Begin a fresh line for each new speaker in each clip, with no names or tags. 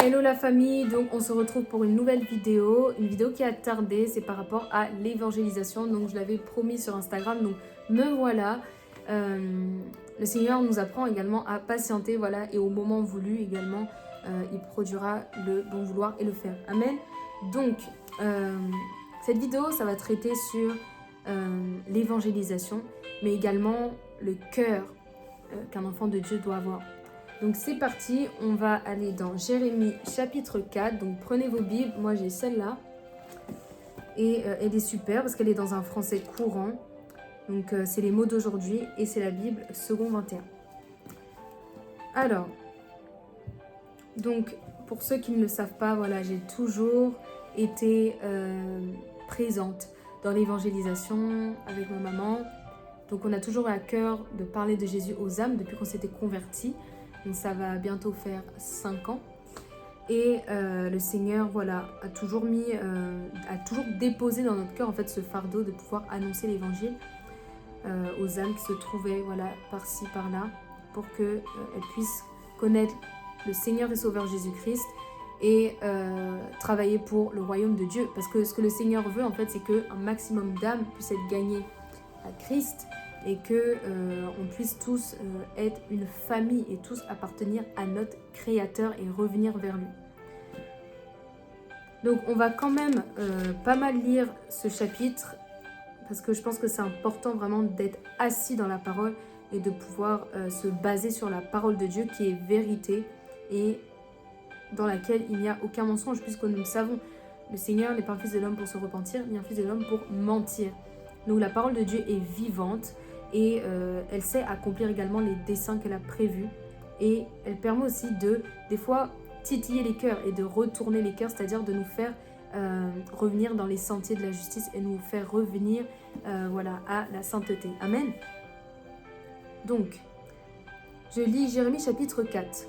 Hello la famille, donc on se retrouve pour une nouvelle vidéo, une vidéo qui a tardé, c'est par rapport à l'évangélisation, donc je l'avais promis sur Instagram, donc me voilà. Le Seigneur nous apprend également à patienter, voilà, et au moment voulu également, il produira le bon vouloir et le faire. Amen. Donc, cette vidéo, ça va traiter sur l'évangélisation, mais également le cœur qu'un enfant de Dieu doit avoir. Donc c'est parti, on va aller dans Jérémie chapitre 4, donc prenez vos Bibles, moi j'ai celle-là, et elle est super parce qu'elle est dans un français courant, donc c'est les mots d'aujourd'hui et c'est la Bible second 21. Alors, donc pour ceux qui ne le savent pas, voilà, j'ai toujours été présente dans l'évangélisation avec ma maman, donc on a toujours à cœur de parler de Jésus aux âmes depuis qu'on s'était convertis. Donc ça va bientôt faire 5 ans. Et le Seigneur, voilà, a toujours déposé dans notre cœur en fait ce fardeau de pouvoir annoncer l'évangile aux âmes qui se trouvaient, voilà, par-ci, par-là, pour qu'elles puissent connaître le Seigneur et Sauveur Jésus-Christ et travailler pour le royaume de Dieu. Parce que ce que le Seigneur veut, en fait, c'est qu'un maximum d'âmes puissent être gagnées à Christ et qu'on puisse tous être une famille et tous appartenir à notre Créateur et revenir vers lui. Donc on va quand même pas mal lire ce chapitre parce que je pense que c'est important vraiment d'être assis dans la parole et de pouvoir se baser sur la parole de Dieu qui est vérité et dans laquelle il n'y a aucun mensonge, puisque nous le savons, le Seigneur n'est pas un fils de l'homme pour se repentir, ni un fils de l'homme pour mentir. Donc la parole de Dieu est vivante et elle sait accomplir également les desseins qu'elle a prévus et elle permet aussi de, des fois, titiller les cœurs et de retourner les cœurs, c'est-à-dire de nous faire revenir dans les sentiers de la justice et nous faire revenir voilà, à la sainteté. Amen. Donc, je lis Jérémie chapitre 4.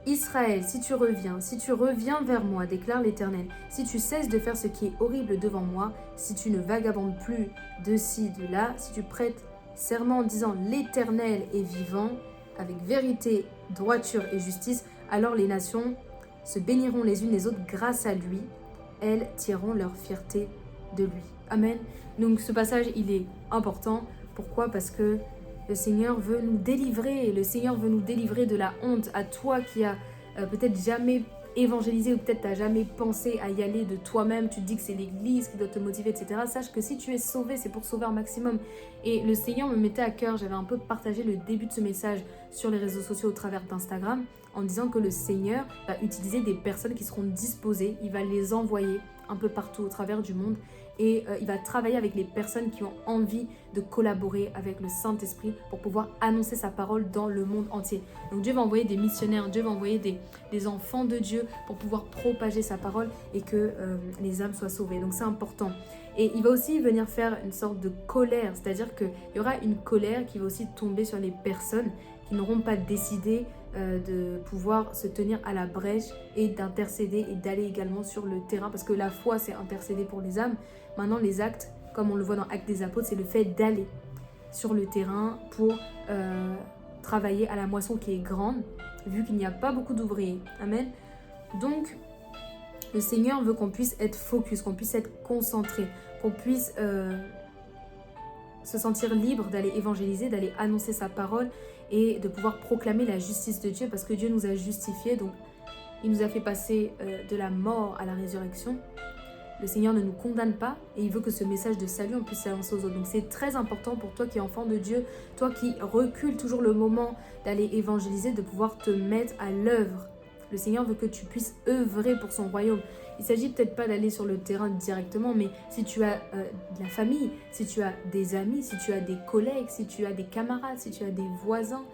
Israël, si tu reviens vers moi, déclare l'Éternel, si tu cesses de faire ce qui est horrible devant moi, si tu ne vagabondes plus de ci, de là, si tu prêtes serment en disant l'Éternel est vivant, avec vérité, droiture et justice, alors les nations se béniront les unes les autres grâce à lui, elles tireront leur fierté de lui. Amen. Donc ce passage, il est important. Pourquoi ? Parce que le Seigneur veut nous délivrer. Le Seigneur veut nous délivrer de la honte. À toi qui as peut-être jamais évangélisé ou peut-être tu n'as jamais pensé à y aller de toi-même, tu te dis que c'est l'Église qui doit te motiver, etc. Sache que si tu es sauvé, c'est pour sauver un maximum. Et le Seigneur me mettait à cœur, j'avais un peu partagé le début de ce message sur les réseaux sociaux au travers d'Instagram, en disant que le Seigneur va utiliser des personnes qui seront disposées, il va les envoyer un peu partout au travers du monde et il va travailler avec les personnes qui ont envie de collaborer avec le Saint-Esprit pour pouvoir annoncer sa parole dans le monde entier. Donc Dieu va envoyer des missionnaires, Dieu va envoyer des enfants de Dieu pour pouvoir propager sa parole et que les âmes soient sauvées. Donc c'est important. Et il va aussi venir faire une sorte de colère, c'est-à-dire qu'il y aura une colère qui va aussi tomber sur les personnes qui n'auront pas décidé de pouvoir se tenir à la brèche et d'intercéder et d'aller également sur le terrain, parce que la foi c'est intercéder pour les âmes. Maintenant les actes, comme on le voit dans Actes des Apôtres, c'est le fait d'aller sur le terrain pour travailler à la moisson qui est grande, vu qu'il n'y a pas beaucoup d'ouvriers. Amen. Donc le Seigneur veut qu'on puisse être focus, qu'on puisse être concentré, qu'on puisse se sentir libre d'aller évangéliser, d'aller annoncer sa parole et de pouvoir proclamer la justice de Dieu, parce que Dieu nous a justifiés, donc il nous a fait passer de la mort à la résurrection. Le Seigneur ne nous condamne pas et il veut que ce message de salut on puisse l'annoncer aux autres. Donc c'est très important pour toi qui es enfant de Dieu, toi qui recules toujours le moment d'aller évangéliser, de pouvoir te mettre à l'œuvre. Le Seigneur veut que tu puisses œuvrer pour son royaume. Il ne s'agit peut-être pas d'aller sur le terrain directement, mais si tu as de la famille, si tu as des amis, si tu as des collègues, si tu as des camarades, si tu as des voisins,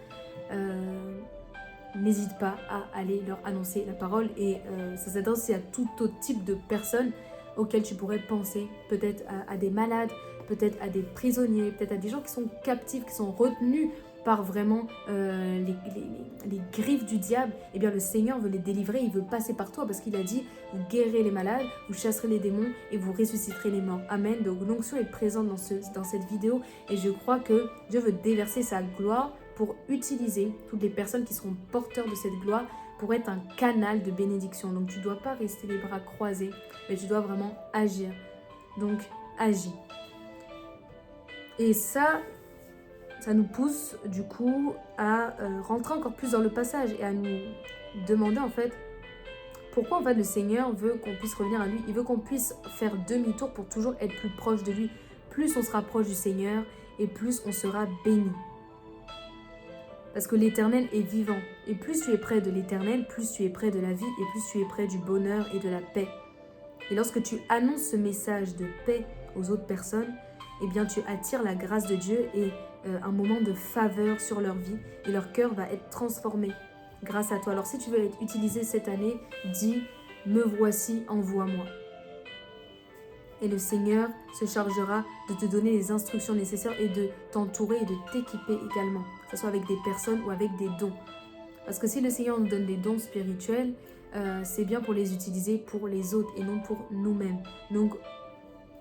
n'hésite pas à aller leur annoncer la parole. Et ça s'adresse aussi à tout autre type de personnes auxquelles tu pourrais penser, peut-être à des malades, peut-être à des prisonniers, peut-être à des gens qui sont captifs, qui sont retenus par vraiment les griffes du diable. Eh bien le Seigneur veut les délivrer, il veut passer par toi parce qu'il a dit vous guérirez les malades, vous chasserez les démons et vous ressusciterez les morts. Amen. Donc l'onction est présente dans cette vidéo et je crois que Dieu veut déverser sa gloire pour utiliser toutes les personnes qui seront porteurs de cette gloire pour être un canal de bénédiction. Donc tu ne dois pas rester les bras croisés, mais tu dois vraiment agir. Donc agis. Et ça nous pousse du coup à rentrer encore plus dans le passage et à nous demander en fait pourquoi en fait le Seigneur veut qu'on puisse revenir à lui. Il veut qu'on puisse faire demi-tour pour toujours être plus proche de lui. Plus on se rapproche du Seigneur et plus on sera béni. Parce que l'Éternel est vivant. Et plus tu es près de l'Éternel, plus tu es près de la vie et plus tu es près du bonheur et de la paix. Et lorsque tu annonces ce message de paix aux autres personnes, eh bien tu attires la grâce de Dieu et un moment de faveur sur leur vie et leur cœur va être transformé grâce à toi. Alors si tu veux être utilisé cette année, dis « Me voici, envoie-moi ». Et le Seigneur se chargera de te donner les instructions nécessaires et de t'entourer et de t'équiper également, que ce soit avec des personnes ou avec des dons. Parce que si le Seigneur nous donne des dons spirituels, c'est bien pour les utiliser pour les autres et non pour nous-mêmes. Donc,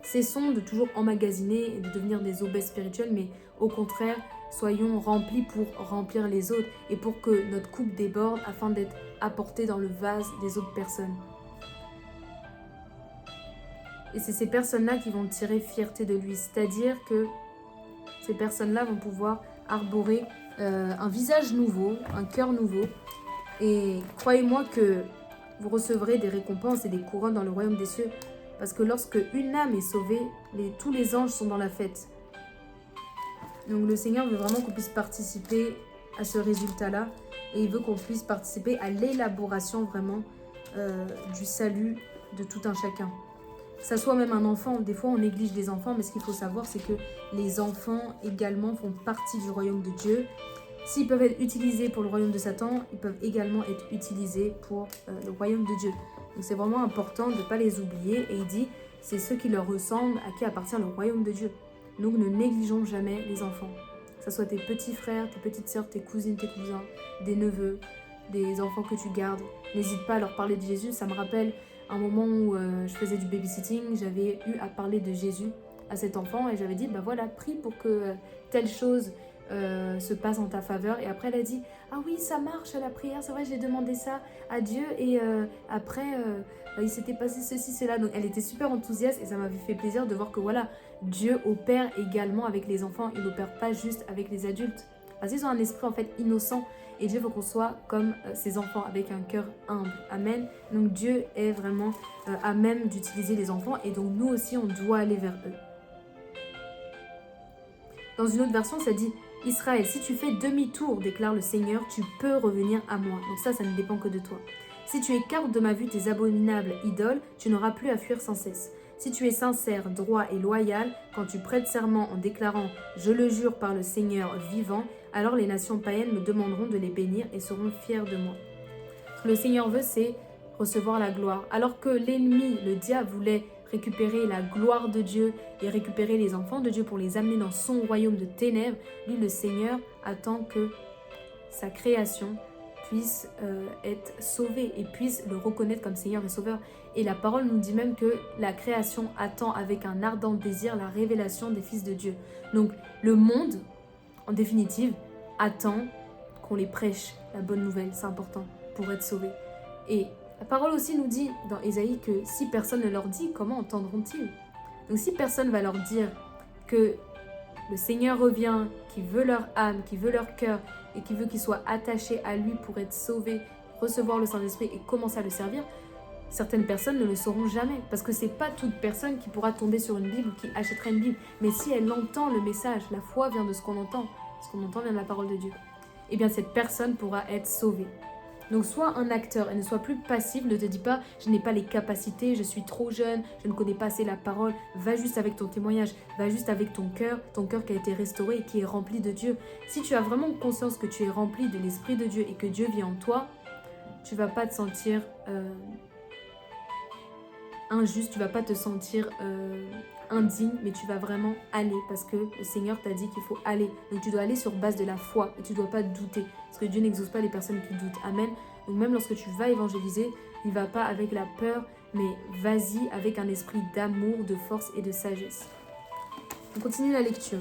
cessons de toujours emmagasiner et de devenir des obèses spirituels, mais au contraire, soyons remplis pour remplir les autres et pour que notre coupe déborde afin d'être apportée dans le vase des autres personnes. Et c'est ces personnes-là qui vont tirer fierté de lui, c'est-à-dire que ces personnes-là vont pouvoir arborer un visage nouveau, un cœur nouveau. Et croyez-moi que vous recevrez des récompenses et des couronnes dans le royaume des cieux. Parce que lorsque une âme est sauvée, tous les anges sont dans la fête. Donc le Seigneur veut vraiment qu'on puisse participer à ce résultat-là. Et il veut qu'on puisse participer à l'élaboration vraiment du salut de tout un chacun. Que ça soit même un enfant, des fois on néglige les enfants, mais ce qu'il faut savoir c'est que les enfants également font partie du royaume de Dieu. S'ils peuvent être utilisés pour le royaume de Satan, ils peuvent également être utilisés pour le royaume de Dieu. Donc c'est vraiment important de ne pas les oublier. Et il dit, c'est ceux qui leur ressemblent, à qui appartient le royaume de Dieu. Donc ne négligeons jamais les enfants. Que ce soit tes petits frères, tes petites sœurs, tes cousines, tes cousins, des neveux, des enfants que tu gardes. N'hésite pas à leur parler de Jésus. Ça me rappelle un moment où je faisais du babysitting, j'avais eu à parler de Jésus à cet enfant et j'avais dit, bah voilà, prie pour que telle chose se passe en ta faveur. Et après elle a dit, ah oui, ça marche la prière, c'est vrai, j'ai demandé ça à Dieu et après il s'était passé ceci, cela. Donc elle était super enthousiaste et ça m'avait fait plaisir de voir que voilà, Dieu opère également avec les enfants, il n'opère pas juste avec les adultes. Parce qu'ils ont un esprit en fait innocent. Et Dieu veut qu'on soit comme ses enfants, avec un cœur humble. Amen. Donc Dieu est vraiment à même d'utiliser les enfants. Et donc nous aussi, on doit aller vers eux. Dans une autre version, ça dit « Israël, si tu fais demi-tour, déclare le Seigneur, tu peux revenir à moi. » Donc ça ne dépend que de toi. « Si tu écartes de ma vue tes abominables idoles, tu n'auras plus à fuir sans cesse. Si tu es sincère, droit et loyal, quand tu prêtes serment en déclarant « Je le jure par le Seigneur vivant », alors les nations païennes me demanderont de les bénir et seront fiers de moi. Ce que le Seigneur veut, c'est recevoir la gloire. Alors que l'ennemi, le diable, voulait récupérer la gloire de Dieu et récupérer les enfants de Dieu pour les amener dans son royaume de ténèbres, lui, le Seigneur, attend que sa création puisse être sauvée et puisse le reconnaître comme Seigneur et Sauveur. Et la parole nous dit même que la création attend avec un ardent désir la révélation des fils de Dieu. Donc le monde, en définitive, attend qu'on les prêche la bonne nouvelle, c'est important pour être sauvés. Et la parole aussi nous dit dans Ésaïe que si personne ne leur dit, comment entendront-ils? Donc si personne va leur dire que le Seigneur revient, qui veut leur âme, qui veut leur cœur et qui veut qu'ils soient attachés à lui pour être sauvés, recevoir le Saint-Esprit et commencer à le servir, certaines personnes ne le sauront jamais. Parce que c'est pas toute personne qui pourra tomber sur une Bible ou qui achètera une Bible. Mais si elle entend le message, la foi vient de ce qu'on entend. Ce qu'on entend vient de la parole de Dieu. Eh bien cette personne pourra être sauvée. Donc sois un acteur et ne sois plus passif, ne te dis pas je n'ai pas les capacités, je suis trop jeune, je ne connais pas assez la parole. Va juste avec ton témoignage, va juste avec ton cœur qui a été restauré et qui est rempli de Dieu. Si tu as vraiment conscience que tu es rempli de l'Esprit de Dieu et que Dieu vit en toi, tu ne vas pas te sentir injuste, tu ne vas pas te sentir indigne, mais tu vas vraiment aller parce que le Seigneur t'a dit qu'il faut aller. Donc tu dois aller sur base de la foi et tu ne dois pas douter parce que Dieu n'exauce pas les personnes qui doutent. Amen. Donc même lorsque tu vas évangéliser, il ne va pas avec la peur, mais vas-y avec un esprit d'amour, de force et de sagesse. On continue la lecture.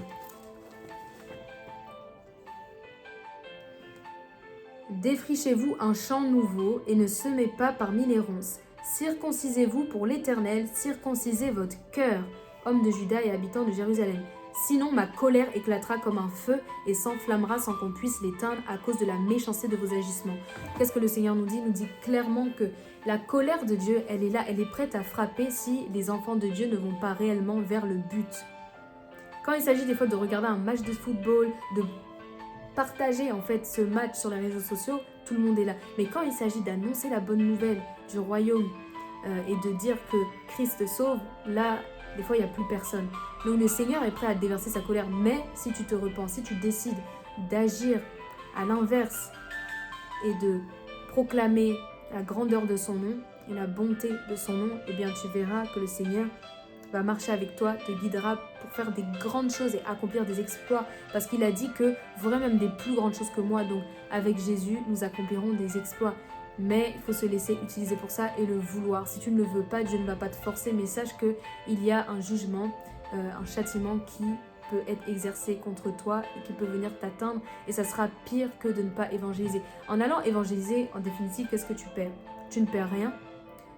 Défrichez-vous un champ nouveau et ne semez pas parmi les ronces. Circoncisez-vous pour l'Éternel, circoncisez votre cœur, hommes de Juda et habitants de Jérusalem. Sinon ma colère éclatera comme un feu et s'enflammera sans qu'on puisse l'éteindre à cause de la méchanceté de vos agissements. Qu'est-ce que le Seigneur nous dit? Il nous dit clairement que la colère de Dieu, elle est là, elle est prête à frapper si les enfants de Dieu ne vont pas réellement vers le but. Quand il s'agit des fois de regarder un match de football, de partager en fait ce match sur les réseaux sociaux, tout le monde est là. Mais quand il s'agit d'annoncer la bonne nouvelle du royaume et de dire que Christ sauve, là, des fois, il n'y a plus personne. Donc le Seigneur est prêt à déverser sa colère. Mais si tu te repens, si tu décides d'agir à l'inverse et de proclamer la grandeur de son nom et la bonté de son nom, eh bien tu verras que le Seigneur va marcher avec toi, te guidera pour faire des grandes choses et accomplir des exploits. Parce qu'il a dit que vous ferez même des plus grandes choses que moi. Donc avec Jésus, nous accomplirons des exploits. Mais il faut se laisser utiliser pour ça et le vouloir. Si tu ne le veux pas, Dieu ne va pas te forcer. Mais sache qu'il y a un jugement, un châtiment qui peut être exercé contre toi et qui peut venir t'atteindre. Et ça sera pire que de ne pas évangéliser. En allant évangéliser, en définitive, qu'est-ce que tu perds? Tu ne perds rien.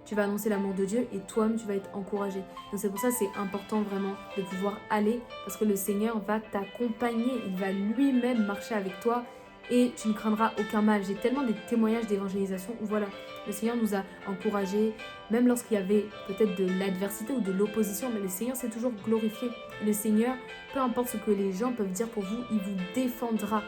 Tu vas annoncer l'amour de Dieu et toi-même, tu vas être encouragé. Donc c'est pour ça que c'est important vraiment de pouvoir aller parce que le Seigneur va t'accompagner. Il va lui-même marcher avec toi et tu ne craindras aucun mal. J'ai tellement des témoignages d'évangélisation où voilà, le Seigneur nous a encouragés, même lorsqu'il y avait peut-être de l'adversité ou de l'opposition, mais le Seigneur s'est toujours glorifié. Et le Seigneur, peu importe ce que les gens peuvent dire pour vous, il vous défendra.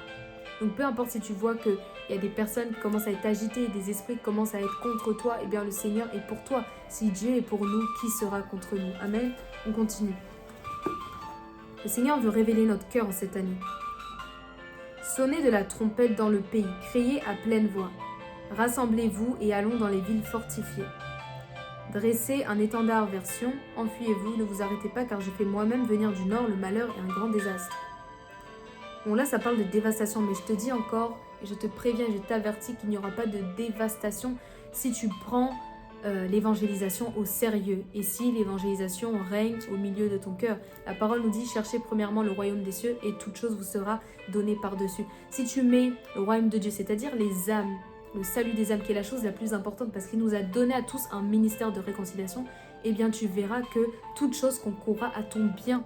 Donc peu importe si tu vois qu'il y a des personnes qui commencent à être agitées, des esprits qui commencent à être contre toi, eh bien le Seigneur est pour toi. Si Dieu est pour nous, qui sera contre nous? Amen. On continue. Le Seigneur veut révéler notre cœur en cette année. Sonnez de la trompette dans le pays, criez à pleine voix. Rassemblez-vous et allons dans les villes fortifiées. Dressez un étendard vers Sion, enfuyez-vous, ne vous arrêtez pas car je fais moi-même venir du nord le malheur et un grand désastre. Bon là ça parle de dévastation, mais je te dis encore, et je te préviens, je t'avertis qu'il n'y aura pas de dévastation si tu prends l'évangélisation au sérieux et si l'évangélisation règne au milieu de ton cœur. La parole nous dit, cherchez premièrement le royaume des cieux et toute chose vous sera donnée par-dessus. Si tu mets le royaume de Dieu, c'est-à-dire les âmes, le salut des âmes qui est la chose la plus importante parce qu'il nous a donné à tous un ministère de réconciliation, eh bien tu verras que toute chose concourra à ton bien.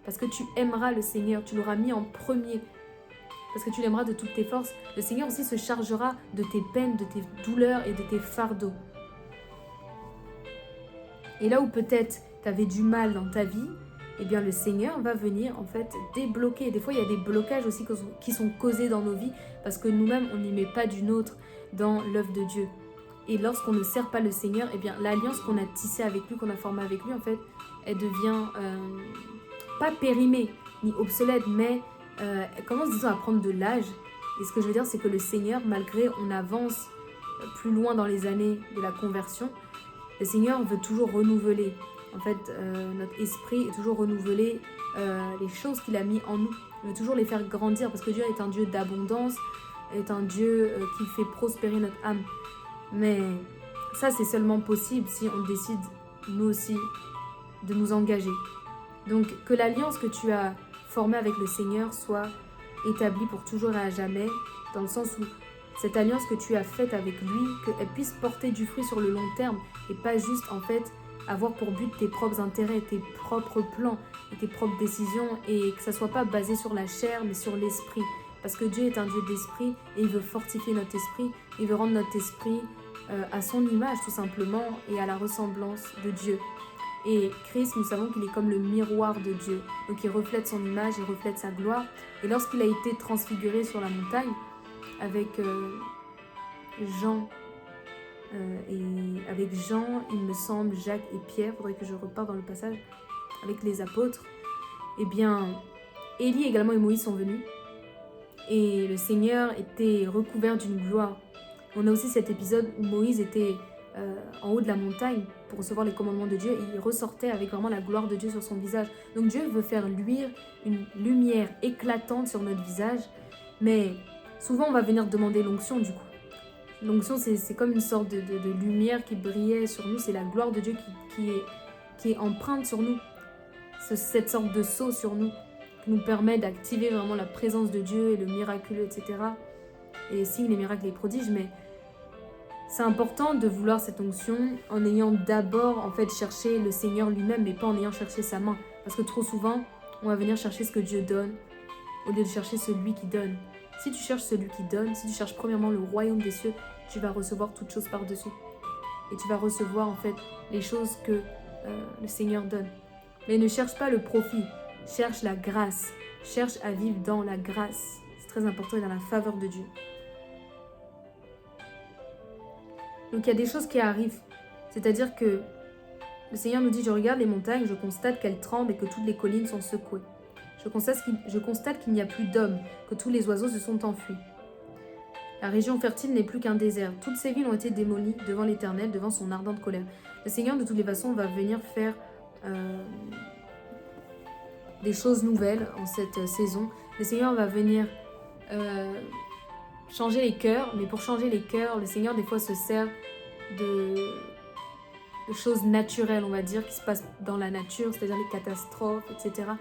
Parce que tu aimeras le Seigneur, tu l'auras mis en premier. Parce que tu l'aimeras de toutes tes forces. Le Seigneur aussi se chargera de tes peines, de tes douleurs et de tes fardeaux. Et là où peut-être tu avais du mal dans ta vie, eh bien le Seigneur va venir en fait débloquer. Des fois, il y a des blocages aussi qui sont causés dans nos vies parce que nous-mêmes, on n'y met pas du nôtre dans l'œuvre de Dieu. Et lorsqu'on ne sert pas le Seigneur, eh bien l'alliance qu'on a tissée avec lui, qu'on a formée avec lui, en fait, elle devient... pas périmée ni obsolète, mais elle commence disons à prendre de l'âge. Et ce que je veux dire, c'est que le Seigneur, malgré on avance plus loin dans les années de la conversion, le Seigneur veut toujours renouveler. En fait, notre esprit est toujours renouvelé, les choses qu'il a mis en nous. Il veut toujours les faire grandir parce que Dieu est un Dieu d'abondance, est un Dieu qui fait prospérer notre âme. Mais ça, c'est seulement possible si on décide, nous aussi, de nous engager. Donc, que l'alliance que tu as formée avec le Seigneur soit établie pour toujours et à jamais, dans le sens où cette alliance que tu as faite avec lui, qu'elle puisse porter du fruit sur le long terme et pas juste, en fait, avoir pour but tes propres intérêts, tes propres plans et tes propres décisions et que ça soit pas basé sur la chair, mais sur l'esprit. Parce que Dieu est un Dieu d'esprit et il veut fortifier notre esprit, il veut rendre notre esprit à son image, tout simplement, et à la ressemblance de Dieu. Et Christ, nous savons qu'il est comme le miroir de Dieu. Donc il reflète son image, il reflète sa gloire. Et lorsqu'il a été transfiguré sur la montagne avec Jean, il me semble, Jacques et Pierre, il faudrait que je reparte dans le passage, avec les apôtres, eh bien, Élie également et Moïse sont venus. Et le Seigneur était recouvert d'une gloire. On a aussi cet épisode où Moïse était en haut de la montagne pour recevoir les commandements de Dieu et il ressortait avec vraiment la gloire de Dieu sur son visage. Donc Dieu veut faire luire une lumière éclatante sur notre visage, mais souvent on va venir demander l'onction du coup. L'onction c'est comme une sorte de lumière qui brillait sur nous, c'est la gloire de Dieu qui est empreinte sur nous, cette sorte de sceau sur nous qui nous permet d'activer vraiment la présence de Dieu et le miraculeux, etc. et les signes, les miracles, les prodiges, mais c'est important de vouloir cette onction en ayant d'abord en fait cherché le Seigneur lui-même, mais pas en ayant cherché sa main. Parce que trop souvent, on va venir chercher ce que Dieu donne au lieu de chercher celui qui donne. Si tu cherches celui qui donne, si tu cherches premièrement le royaume des cieux, tu vas recevoir toutes choses par-dessus. Et tu vas recevoir en fait les choses que le Seigneur donne. Mais ne cherche pas le profit, cherche la grâce, cherche à vivre dans la grâce. C'est très important et dans la faveur de Dieu. Donc il y a des choses qui arrivent. C'est-à-dire que le Seigneur nous dit, je regarde les montagnes, je constate qu'elles tremblent et que toutes les collines sont secouées. Je constate qu'il n'y a plus d'hommes, que tous les oiseaux se sont enfuis. La région fertile n'est plus qu'un désert. Toutes ces villes ont été démolies devant l'Éternel, devant son ardente colère. Le Seigneur, de toutes les façons, va venir faire des choses nouvelles en cette saison. Le Seigneur va venir changer les cœurs, mais pour changer les cœurs, le Seigneur, des fois, se sert de choses naturelles, on va dire, qui se passent dans la nature, c'est-à-dire les catastrophes, etc.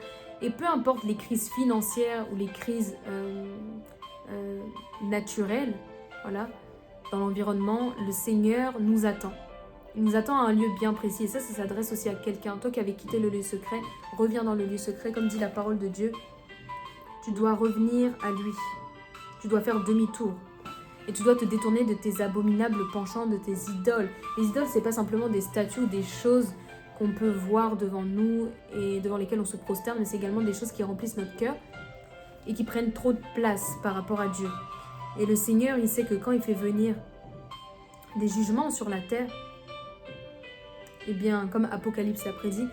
Et peu importe les crises financières ou les crises naturelles, voilà, dans l'environnement, le Seigneur nous attend. Il nous attend à un lieu bien précis. Et ça s'adresse aussi à quelqu'un. Toi qui avais quitté le lieu secret, reviens dans le lieu secret. Comme dit la parole de Dieu, tu dois revenir à lui. Tu dois faire demi-tour. Et tu dois te détourner de tes abominables penchants, de tes idoles. Les idoles, c'est pas simplement des statues ou des choses qu'on peut voir devant nous et devant lesquelles on se prosterne, mais c'est également des choses qui remplissent notre cœur et qui prennent trop de place par rapport à Dieu. Et le Seigneur, il sait que quand il fait venir des jugements sur la terre, eh bien, comme Apocalypse l'a prédit,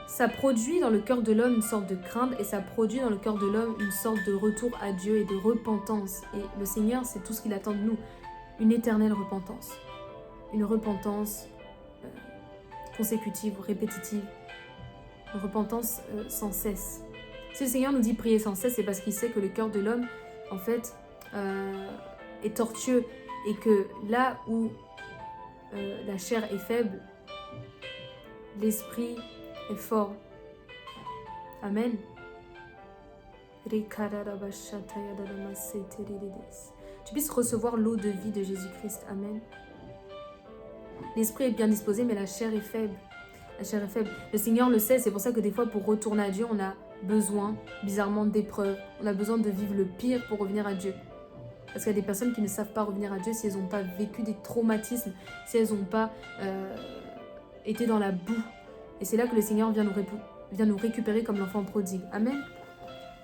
ça produit dans le cœur de l'homme une sorte de crainte et ça produit dans le cœur de l'homme une sorte de retour à Dieu et de repentance. Et le Seigneur, c'est tout ce qu'il attend de nous, une éternelle repentance. Une repentance consécutive, répétitive, une repentance sans cesse. Si le Seigneur nous dit prier sans cesse, c'est parce qu'il sait que le cœur de l'homme, en fait, est tortueux et que là où la chair est faible, l'esprit est fort. Amen. Tu puisses recevoir l'eau de vie de Jésus-Christ. Amen. L'esprit est bien disposé, mais la chair est faible. La chair est faible. Le Seigneur le sait, c'est pour ça que des fois, pour retourner à Dieu, on a besoin, bizarrement, d'épreuves. On a besoin de vivre le pire pour revenir à Dieu. Parce qu'il y a des personnes qui ne savent pas revenir à Dieu si elles n'ont pas vécu des traumatismes, si elles n'ont pas été dans la boue. Et c'est là que le Seigneur vient nous récupérer comme l'enfant prodigue. Amen.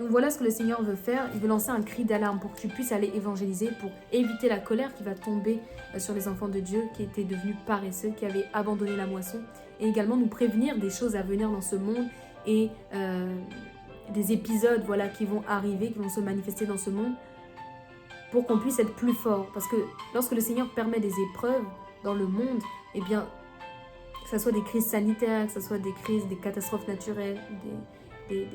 Donc voilà ce que le Seigneur veut faire. Il veut lancer un cri d'alarme pour que tu puisses aller évangéliser, pour éviter la colère qui va tomber sur les enfants de Dieu qui étaient devenus paresseux, qui avaient abandonné la moisson. Et également nous prévenir des choses à venir dans ce monde et des épisodes voilà, qui vont arriver, qui vont se manifester dans ce monde pour qu'on puisse être plus fort. Parce que lorsque le Seigneur permet des épreuves dans le monde, eh bien, que ce soit des crises sanitaires, que ce soit des crises, des catastrophes naturelles, des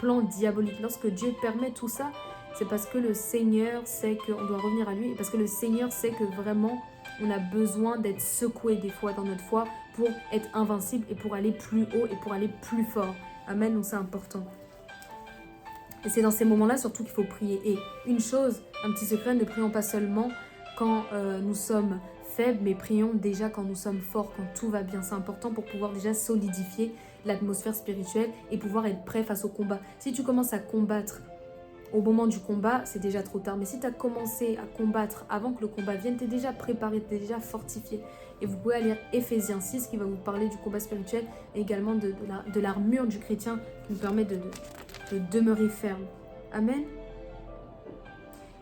plans diaboliques. Lorsque Dieu permet tout ça, c'est parce que le Seigneur sait qu'on doit revenir à lui et parce que le Seigneur sait que vraiment on a besoin d'être secoué des fois dans notre foi pour être invincible et pour aller plus haut et pour aller plus fort. Amen, donc c'est important. Et c'est dans ces moments-là surtout qu'il faut prier. Et une chose, un petit secret, ne prions pas seulement quand nous sommes faibles, mais prions déjà quand nous sommes forts, quand tout va bien. C'est important pour pouvoir déjà solidifier l'atmosphère spirituelle et pouvoir être prêt face au combat. Si tu commences à combattre au moment du combat, c'est déjà trop tard. Mais si tu as commencé à combattre avant que le combat vienne, tu es déjà préparé, tu es déjà fortifié. Et vous pouvez lire Éphésiens 6 qui va vous parler du combat spirituel et également de l'armure du chrétien qui nous permet de demeurer ferme. Amen.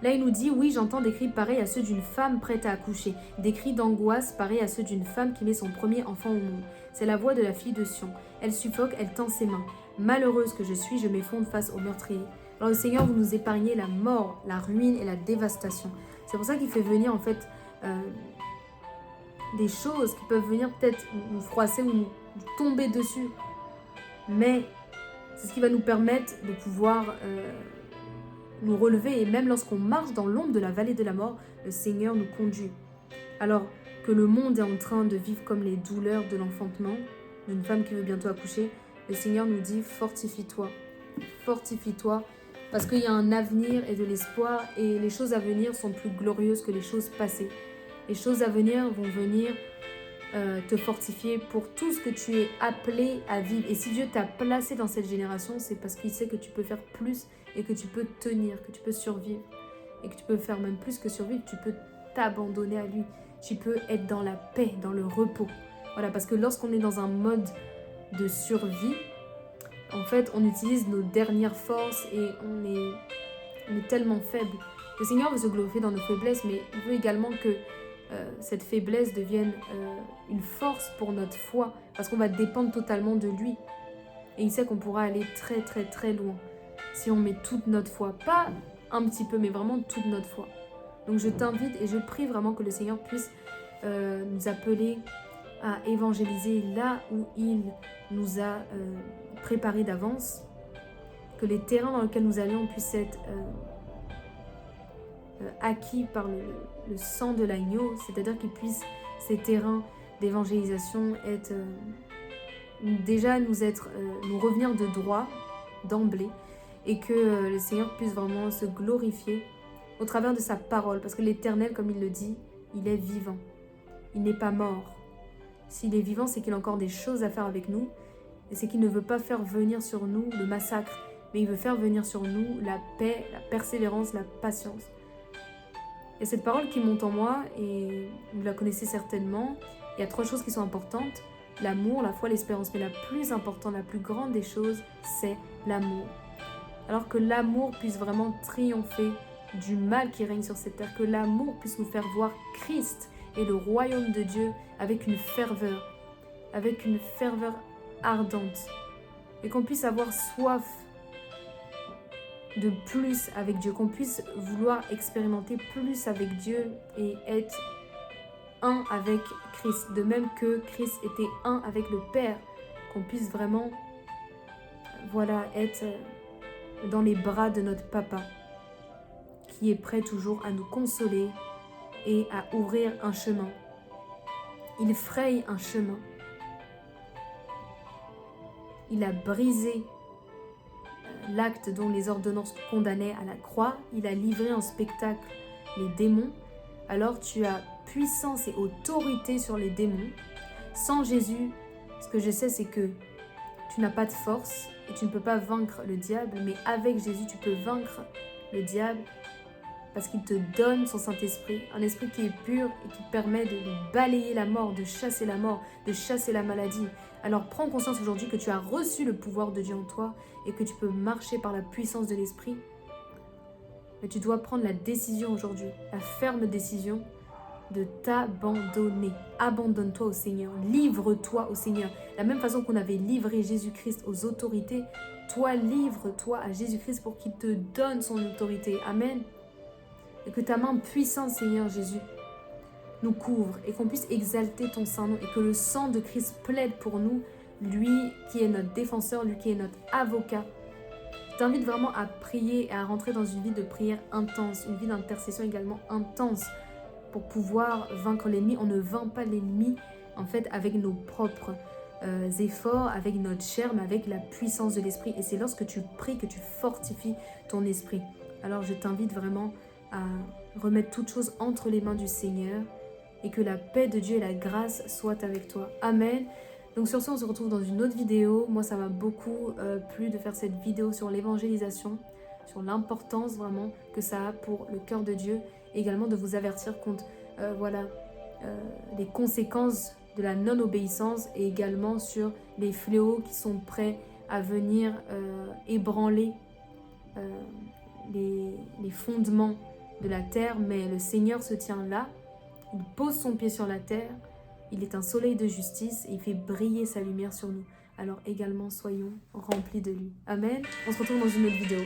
Là, il nous dit, oui, j'entends des cris pareils à ceux d'une femme prête à accoucher, des cris d'angoisse pareils à ceux d'une femme qui met son premier enfant au monde. C'est la voix de la fille de Sion. Elle suffoque, elle tend ses mains. Malheureuse que je suis, je m'effondre face au meurtrier. Alors le Seigneur, vous nous épargnez la mort, la ruine et la dévastation. C'est pour ça qu'il fait venir en fait des choses qui peuvent venir peut-être nous froisser ou nous tomber dessus. Mais c'est ce qui va nous permettre de pouvoir nous relever. Et même lorsqu'on marche dans l'ombre de la vallée de la mort, le Seigneur nous conduit. Alors que le monde est en train de vivre comme les douleurs de l'enfantement, d'une femme qui veut bientôt accoucher, le Seigneur nous dit fortifie-toi. Fortifie-toi Parce qu'il y a un avenir et de l'espoir et les choses à venir sont plus glorieuses que les choses passées. Les choses à venir vont venir te fortifier pour tout ce que tu es appelé à vivre. Et si Dieu t'a placé dans cette génération, c'est parce qu'il sait que tu peux faire plus et que tu peux tenir, que tu peux survivre. Et que tu peux faire même plus que survivre, tu peux t'abandonner à lui. Tu peux être dans la paix, dans le repos. Voilà, parce que lorsqu'on est dans un mode de survie, en fait, on utilise nos dernières forces et on est tellement faible. Le Seigneur veut se glorifier dans nos faiblesses, mais il veut également que cette faiblesse devienne une force pour notre foi, parce qu'on va dépendre totalement de lui. Et il sait qu'on pourra aller très très très loin si on met toute notre foi. Pas un petit peu, mais vraiment toute notre foi. Donc je t'invite et je prie vraiment que le Seigneur puisse nous appeler à évangéliser là où il nous a préparé d'avance, que les terrains dans lesquels nous allions puissent être acquis par le sang de l'agneau, c'est-à-dire qu'ils puissent, ces terrains d'évangélisation, être déjà nous revenir de droit, d'emblée, et que le Seigneur puisse vraiment se glorifier au travers de sa parole, parce que l'Éternel, comme il le dit, il est vivant, il n'est pas mort. S'il est vivant, c'est qu'il a encore des choses à faire avec nous, et c'est qu'il ne veut pas faire venir sur nous le massacre, mais il veut faire venir sur nous la paix, la persévérance, la patience. Et cette parole qui monte en moi, et vous la connaissez certainement, il y a 3 choses qui sont importantes: l'amour, la foi, l'espérance. Mais la plus importante, la plus grande des choses, c'est l'amour. Alors que l'amour puisse vraiment triompher du mal qui règne sur cette terre, que l'amour puisse nous faire voir Christ et le royaume de Dieu avec une ferveur ardente, et qu'on puisse avoir soif de plus avec Dieu, qu'on puisse vouloir expérimenter plus avec Dieu et être un avec Christ, de même que Christ était un avec le Père, qu'on puisse vraiment être dans les bras de notre Papa, qui est prêt toujours à nous consoler et à ouvrir un chemin. Il fraye un chemin. Il a brisé l'acte dont les ordonnances condamnaient à la croix. Il a livré en spectacle les démons. Alors tu as puissance et autorité sur les démons. Sans Jésus, ce que je sais, c'est que tu n'as pas de force et tu ne peux pas vaincre le diable. Mais avec Jésus, tu peux vaincre le diable, parce qu'il te donne son Saint-Esprit, un esprit qui est pur et qui permet de balayer la mort, de chasser la mort, de chasser la maladie. Alors prends conscience aujourd'hui que tu as reçu le pouvoir de Dieu en toi et que tu peux marcher par la puissance de l'Esprit. Mais tu dois prendre la décision aujourd'hui, la ferme décision de t'abandonner. Abandonne-toi au Seigneur, livre-toi au Seigneur. De la même façon qu'on avait livré Jésus-Christ aux autorités, toi livre-toi à Jésus-Christ pour qu'il te donne son autorité. Amen. Et que ta main puissante, Seigneur Jésus, nous couvre et qu'on puisse exalter ton Saint-Nom et que le sang de Christ plaide pour nous, lui qui est notre défenseur, lui qui est notre avocat. Je t'invite vraiment à prier et à rentrer dans une vie de prière intense, une vie d'intercession également intense pour pouvoir vaincre l'ennemi. On ne vainc pas l'ennemi en fait avec nos propres efforts, avec notre chair, mais avec la puissance de l'esprit. Et c'est lorsque tu pries que tu fortifies ton esprit. Alors je t'invite vraiment à remettre toutes choses entre les mains du Seigneur et que la paix de Dieu et la grâce soient avec toi. Amen. Donc sur ce, on se retrouve dans une autre vidéo. Moi, ça m'a beaucoup plu de faire cette vidéo sur l'évangélisation, sur l'importance vraiment que ça a pour le cœur de Dieu, et également de vous avertir contre les conséquences de la non-obéissance, et également sur les fléaux qui sont prêts à venir ébranler les fondements de la terre. Mais le Seigneur se tient là, il pose son pied sur la terre, il est un soleil de justice et il fait briller sa lumière sur nous. Alors également soyons remplis de lui. Amen. On se retrouve dans une autre vidéo.